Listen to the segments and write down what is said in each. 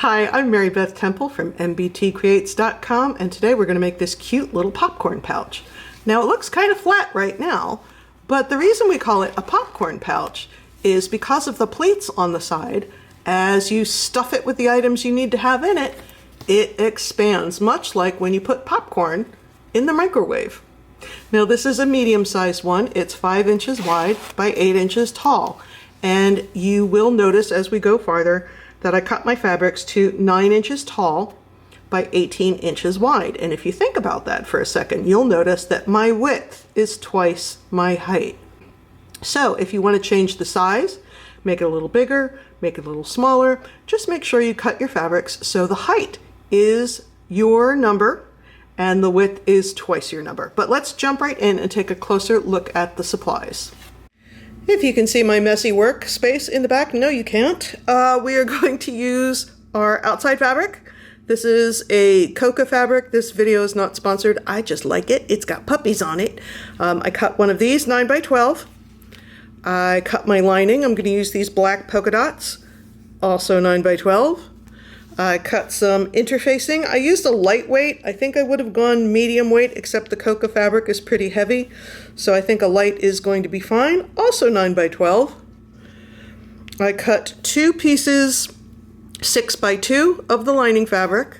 Hi, I'm Mary Beth Temple from mbtcreates.com, and today we're going to make this cute little popcorn pouch. Now it looks kind of flat right now, but the reason we call it a popcorn pouch is because of the pleats on the side. As you stuff it with the items you need to have in it, it expands, much like when you put popcorn in the microwave. Now this is a medium-sized one. It's 5 inches wide by 8 inches tall, and you will notice as we go farther that I cut my fabrics to 9 inches tall by 18 inches wide. And if you think about that for a second, you'll notice that my width is twice my height. So if you want to change the size, make it a little bigger, make it a little smaller, just make sure you cut your fabrics so the height is your number and the width is twice your number. But let's jump right in and take a closer look at the supplies. If you can see my messy workspace in the back, no you can't. We are going to use our outside fabric. This is a Coca fabric. This video is not sponsored. I just like it. It's got puppies on it. I cut one of these 9 by 12. I cut my lining. I'm going to use these black polka dots, also 9 by 12. I cut some interfacing. I used a lightweight. I think I would have gone medium weight, except the Coca fabric is pretty heavy, so I think a light is going to be fine. Also 9 by 12. I cut 2 pieces 6 by 2 of the lining fabric,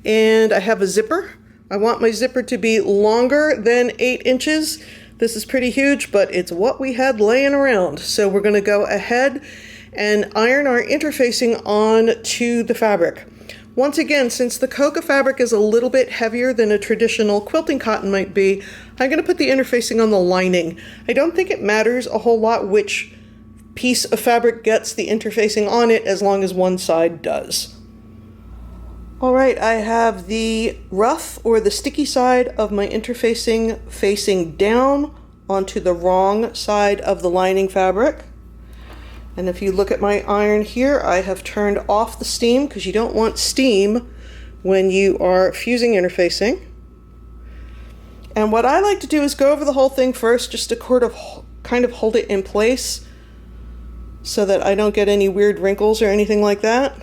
and I have a zipper. I want my zipper to be longer than 8 inches. This is pretty huge, but it's what we had laying around. So we're going to go ahead and iron our interfacing on to the fabric. Once again, since the Coca fabric is a little bit heavier than a traditional quilting cotton might be, I'm going to put the interfacing on the lining. I don't think it matters a whole lot which piece of fabric gets the interfacing on it as long as one side does. Alright, I have the rough or the sticky side of my interfacing facing down onto the wrong side of the lining fabric. And if you look at my iron here, I have turned off the steam because you don't want steam when you are fusing interfacing. And what I like to do is go over the whole thing first just to kind of hold it in place so that I don't get any weird wrinkles or anything like that.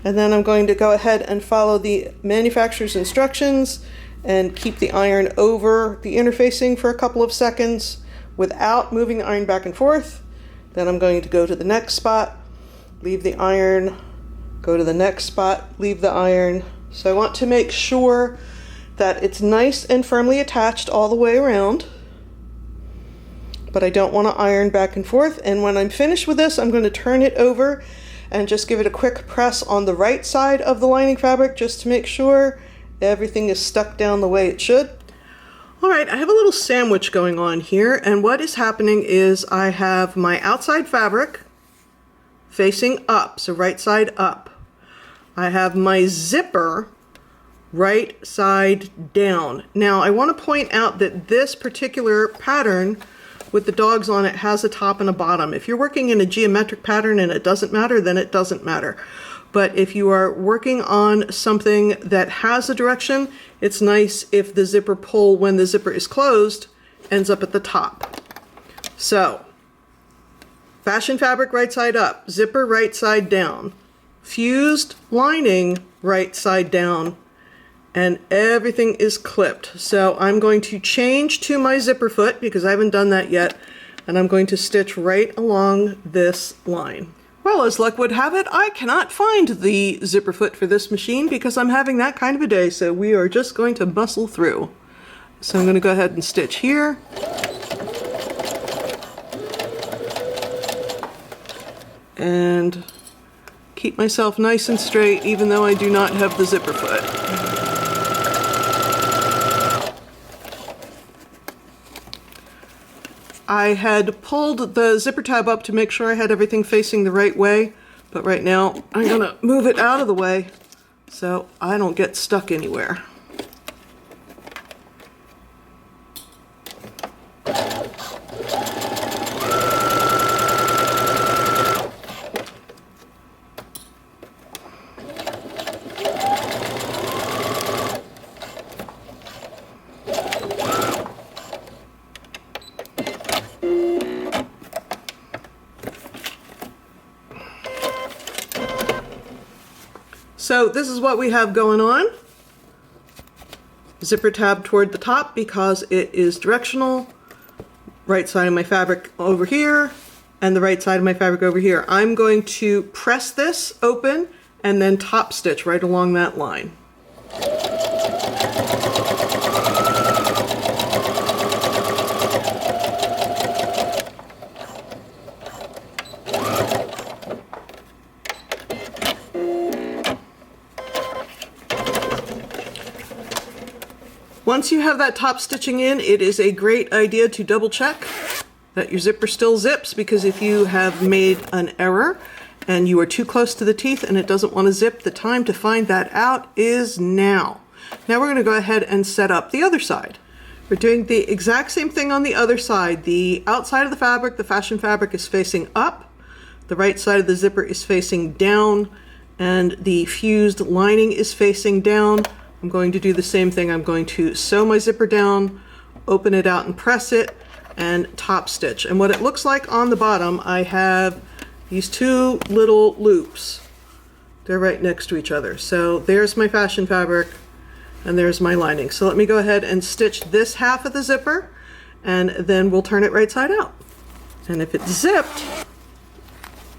And then I'm going to go ahead and follow the manufacturer's instructions and keep the iron over the interfacing for a couple of seconds without moving the iron back and forth. Then I'm going to go to the next spot, leave the iron, go to the next spot, leave the iron. So I want to make sure that it's nice and firmly attached all the way around, but I don't want to iron back and forth. And when I'm finished with this, I'm going to turn it over and just give it a quick press on the right side of the lining fabric just to make sure everything is stuck down the way it should. Alright, I have a little sandwich going on here, and what is happening is I have my outside fabric facing up, so right side up. I have my zipper right side down. Now I want to point out that this particular pattern with the dogs on it has a top and a bottom. If you're working in a geometric pattern and it doesn't matter, then it doesn't matter. But if you are working on something that has a direction, it's nice if the zipper pull when the zipper is closed ends up at the top. So, fashion fabric right side up, zipper right side down, fused lining right side down, and everything is clipped. So I'm going to change to my zipper foot because I haven't done that yet, and I'm going to stitch right along this line. Well, as luck would have it, I cannot find the zipper foot for this machine because I'm having that kind of a day, so we are just going to muscle through. So I'm going to go ahead and stitch here. And keep myself nice and straight even though I do not have the zipper foot. I had pulled the zipper tab up to make sure I had everything facing the right way, but right now I'm going to move it out of the way so I don't get stuck anywhere. So this is what we have going on. Zipper tab toward the top because it is directional. Right side of my fabric over here and the right side of my fabric over here. I'm going to press this open and then top stitch right along that line. Once you have that top stitching in, it is a great idea to double check that your zipper still zips, because if you have made an error and you are too close to the teeth and it doesn't want to zip, the time to find that out is now. Now we're going to go ahead and set up the other side. We're doing the exact same thing on the other side. The outside of the fabric, the fashion fabric, is facing up. The right side of the zipper is facing down, and the fused lining is facing down. I'm going to do the same thing. I'm going to sew my zipper down, open it out and press it, and top stitch. And what it looks like on the bottom, I have these two little loops. They're right next to each other. So there's my fashion fabric and there's my lining. So let me go ahead and stitch this half of the zipper, and then we'll turn it right side out. And if it's zipped,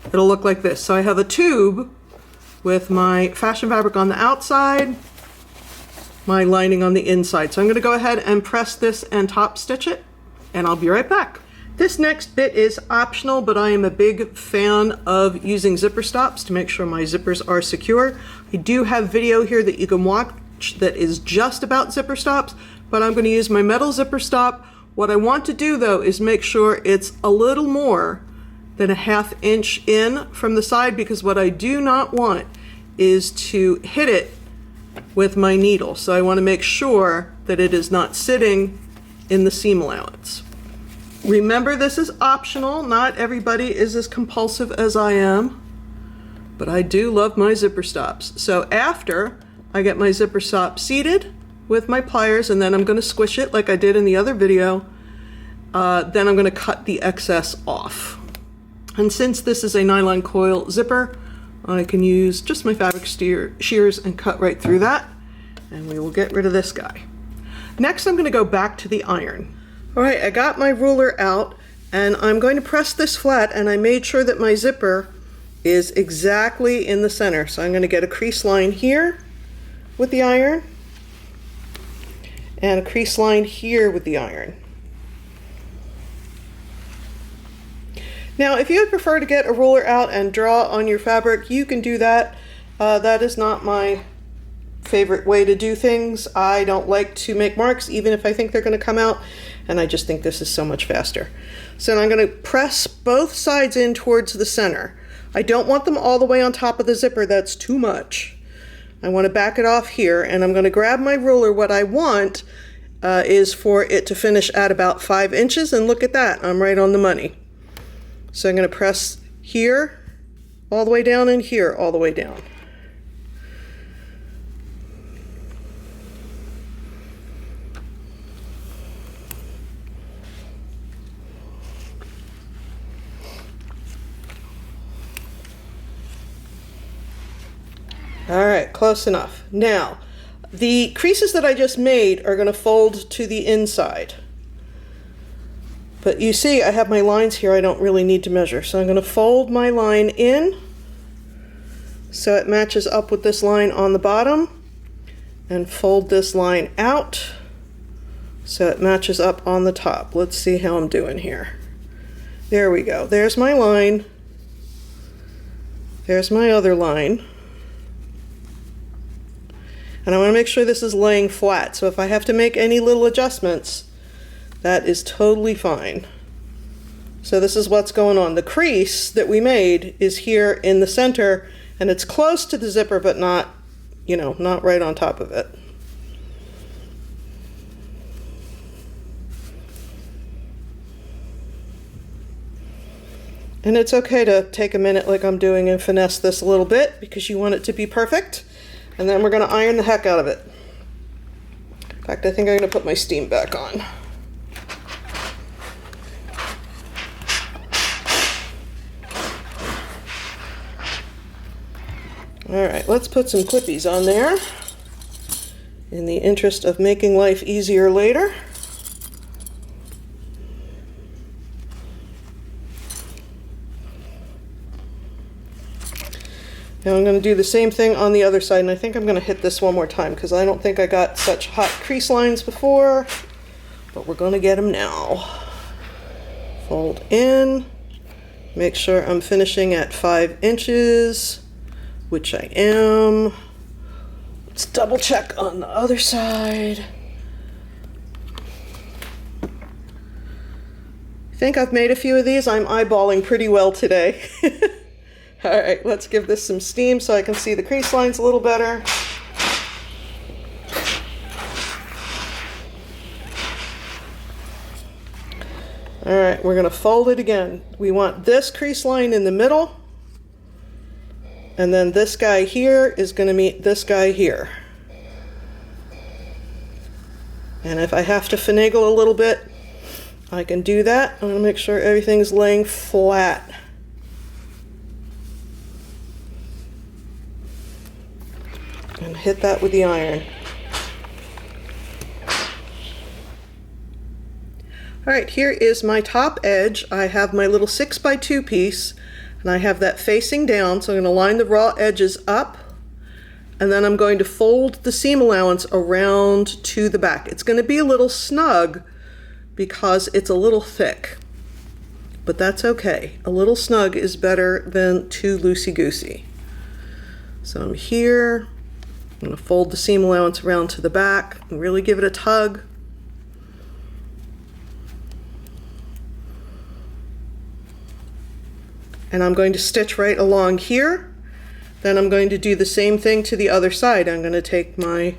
it'll look like this. So I have a tube with my fashion fabric on the outside, my lining on the inside. So I'm going to go ahead and press this and top stitch it, and I'll be right back. This next bit is optional, but I am a big fan of using zipper stops to make sure my zippers are secure. I do have video here that you can watch that is just about zipper stops, but I'm going to use my metal zipper stop. What I want to do though is make sure it's a little more than a ½ inch in from the side, because what I do not want is to hit it with my needle. So I want to make sure that it is not sitting in the seam allowance. Remember, this is optional. Not everybody is as compulsive as I am, but I do love my zipper stops. So after I get my zipper stop seated with my pliers, and then I'm going to squish it like I did in the other video, then I'm going to cut the excess off. And since this is a nylon coil zipper, I can use just my fabric shears and cut right through that, and we will get rid of this guy. Next, I'm going to go back to the iron. All right, I got my ruler out, and I'm going to press this flat, and I made sure that my zipper is exactly in the center. So I'm going to get a crease line here with the iron, and a crease line here with the iron. Now, if you would prefer to get a ruler out and draw on your fabric, you can do that. That is not my favorite way to do things. I don't like to make marks, even if I think they're going to come out, and I just think this is so much faster. So I'm going to press both sides in towards the center. I don't want them all the way on top of the zipper. That's too much. I want to back it off here, and I'm going to grab my ruler. What I want is for it to finish at about 5 inches, and look at that. I'm right on the money. So I'm going to press here all the way down and here all the way down. All right, close enough. Now, the creases that I just made are going to fold to the inside. But you see, I have my lines here I don't really need to measure. So I'm going to fold my line in so it matches up with this line on the bottom, and fold this line out so it matches up on the top. Let's see how I'm doing here. There we go. There's my line. There's my other line. And I want to make sure this is laying flat. So if I have to make any little adjustments, that is totally fine. So this is what's going on. The crease that we made is here in the center, and it's close to the zipper, but not, not right on top of it. And it's okay to take a minute like I'm doing and finesse this a little bit, because you want it to be perfect. And then we're going to iron the heck out of it. In fact, I think I'm going to put my steam back on. All right, let's put some clippies on there in the interest of making life easier later. Now I'm going to do the same thing on the other side, and I think I'm going to hit this one more time because I don't think I got such hot crease lines before, but we're going to get them now. Fold in, make sure I'm finishing at 5 inches, which I am. Let's double check on the other side. I think I've made a few of these. I'm eyeballing pretty well today. All right, let's give this some steam so I can see the crease lines a little better. All right, we're gonna fold it again. We want this crease line in the middle, and then this guy here is gonna meet this guy here. And if I have to finagle a little bit, I can do that. I'm gonna make sure everything's laying flat. And hit that with the iron. All right, here is my top edge. I have my little 6x2 piece, and I have that facing down, so I'm going to line the raw edges up, and then I'm going to fold the seam allowance around to the back. It's going to be a little snug because it's a little thick, but that's okay. A little snug is better than too loosey-goosey. So I'm here. I'm going to fold the seam allowance around to the back and really give it a tug. And I'm going to stitch right along here. Then I'm going to do the same thing to the other side. I'm going to take my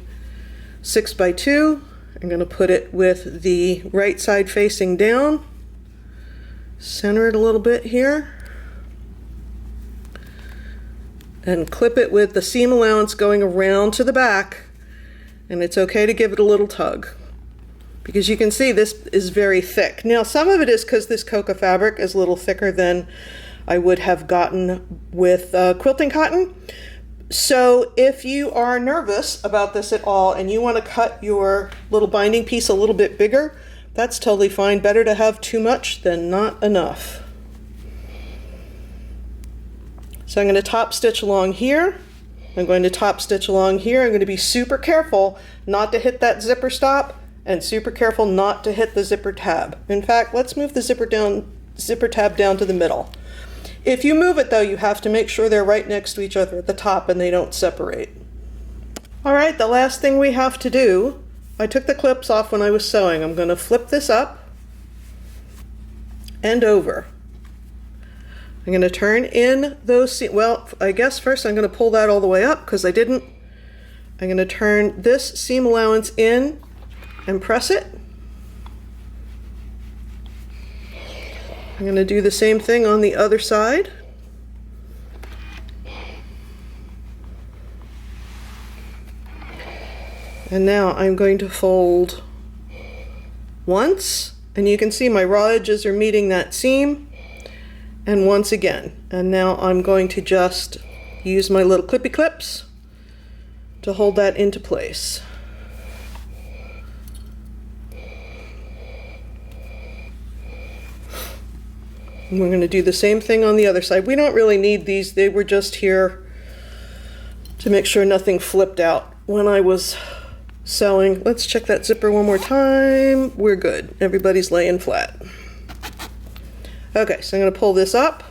6x2, I'm going to put it with the right side facing down, center it a little bit here, and clip it with the seam allowance going around to the back. And it's okay to give it a little tug because you can see this is very thick. Now some of it is because this coca fabric is a little thicker than I would have gotten with quilting cotton. So if you are nervous about this at all and you want to cut your little binding piece a little bit bigger, that's totally fine. Better to have too much than not enough. So I'm going to top stitch along here. I'm going to top stitch along here. I'm going to be super careful not to hit that zipper stop and super careful not to hit the zipper tab. In fact, let's move the zipper tab down to the middle. If you move it though, you have to make sure they're right next to each other at the top and they don't separate. All right, the last thing we have to do, I took the clips off when I was sewing. I'm going to flip this up and over. I'm going to turn in those, well, I guess first I'm going to pull that all the way up because I didn't. I'm going to turn this seam allowance in and press it. I'm going to do the same thing on the other side. And now I'm going to fold once, and you can see my raw edges are meeting that seam. And once again, and now I'm going to just use my little clippy clips to hold that into place. And we're going to do the same thing on the other side. We don't really need these, they were just here to make sure nothing flipped out when I was sewing. Let's check that zipper one more time. We're good, everybody's laying flat. Okay, so I'm going to pull this up.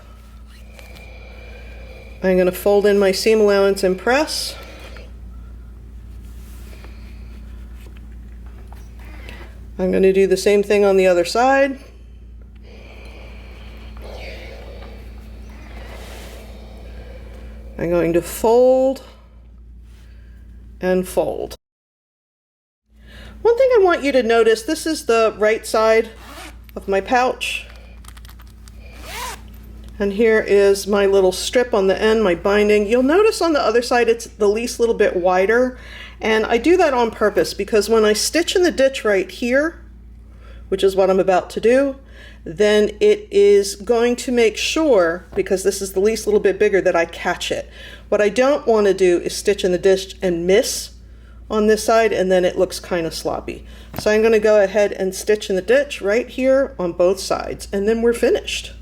I'm going to fold in my seam allowance and press. I'm going to do the same thing on the other side. I'm going to fold and fold. One thing I want you to notice, this is the right side of my pouch. And here is my little strip on the end, my binding. You'll notice on the other side it's the least little bit wider. And I do that on purpose because when I stitch in the ditch right here, which is what I'm about to do, then it is going to make sure, because this is the least little bit bigger, that I catch it. What I don't want to do is stitch in the ditch and miss on this side, and then it looks kind of sloppy. So I'm going to go ahead and stitch in the ditch right here on both sides, and then we're finished.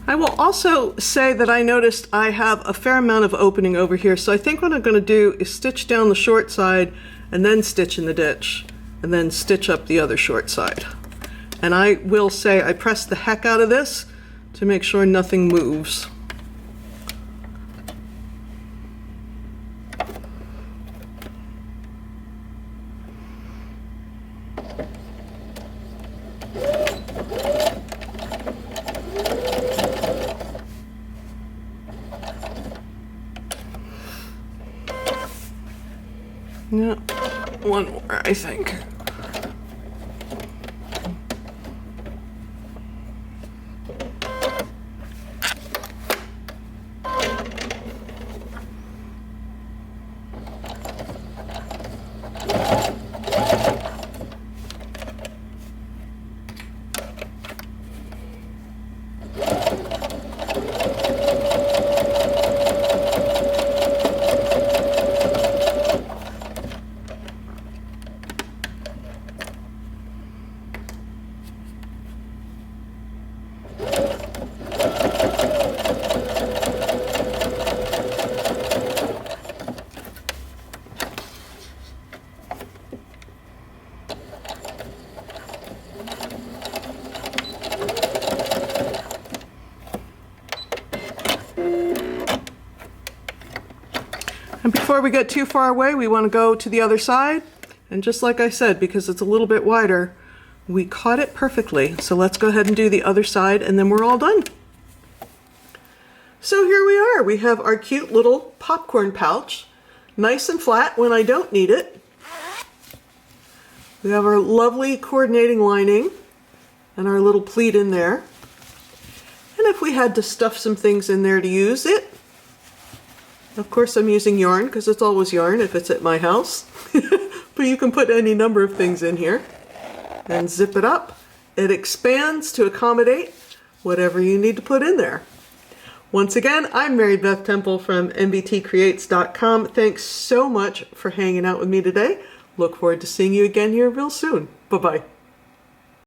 I will also say that I noticed I have a fair amount of opening over here, so I think what I'm going to do is stitch down the short side and then stitch in the ditch and then stitch up the other short side. And I will say I pressed the heck out of this to make sure nothing moves. Yeah, one more, I think. And before we get too far away, we want to go to the other side. And just like I said, because it's a little bit wider, we caught it perfectly. So let's go ahead and do the other side, and then we're all done. So here we are. We have our cute little popcorn pouch, nice and flat when I don't need it. We have our lovely coordinating lining and our little pleat in there. And if we had to stuff some things in there to use it, of course I'm using yarn because it's always yarn if it's at my house. But you can put any number of things in here and zip it up. It expands to accommodate whatever you need to put in there. Once again, I'm Mary Beth Temple from mbtcreates.com. Thanks so much for hanging out with me today. Look forward to seeing you again here real soon. Bye-bye.